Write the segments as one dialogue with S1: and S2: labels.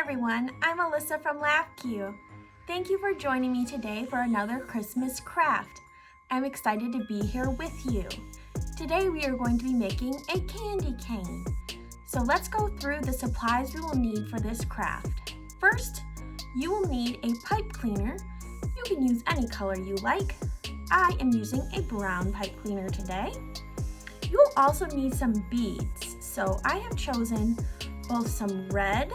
S1: everyone, I'm Alyssa from LAFCU. Thank you for joining me today for another Christmas craft. I'm excited to be here with you. Today we are going to be making a candy cane. So let's go through the supplies we will need for this craft. First, you will need a pipe cleaner. You can use any color you like. I am using a brown pipe cleaner today. You will also need some beads. So I have chosen both some red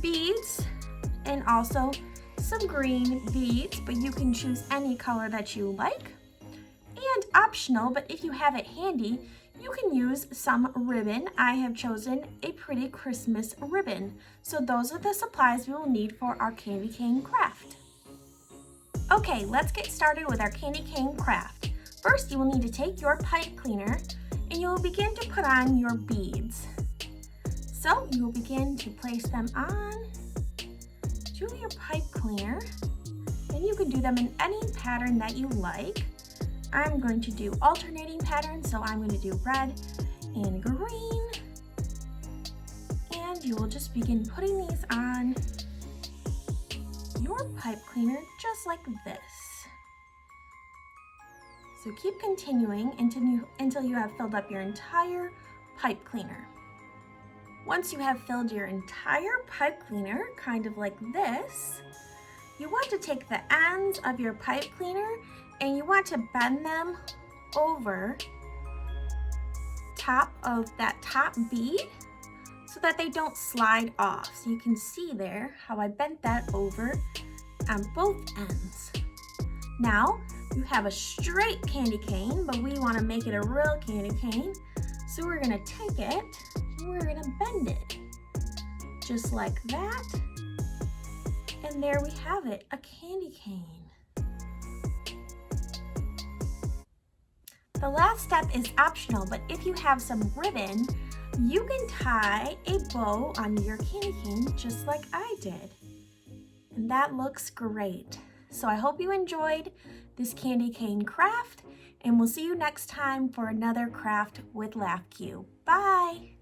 S1: beads and also some green beads, but you can choose any color that you like. And optional, but if you have it handy, you can use some ribbon. I have chosen a pretty Christmas ribbon. So those are the supplies we will need for our candy cane craft. Okay, let's get started with our candy cane craft. First, you will need to take your pipe cleaner and you will begin to put on your beads. So you will begin to place them on to your pipe cleaner, and you can do them in any pattern that you like. I'm going to do alternating patterns, so I'm going to do red and green, and you will just begin putting these on your pipe cleaner just like this. So keep continuing until you have filled up your entire pipe cleaner. Once you have filled your entire pipe cleaner, kind of like this, you want to take the ends of your pipe cleaner and you want to bend them over top of that top bead so that they don't slide off. So you can see there how I bent that over on both ends. Now you have a straight candy cane, but we want to make it a real candy cane. So we're going to take it and we're going to bend it just like that. And there we have it, a candy cane. The last step is optional, but if you have some ribbon, you can tie a bow on your candy cane just like I did. And that looks great. So I hope you enjoyed this candy cane craft, and we'll see you next time for another craft with LAFCU. Bye!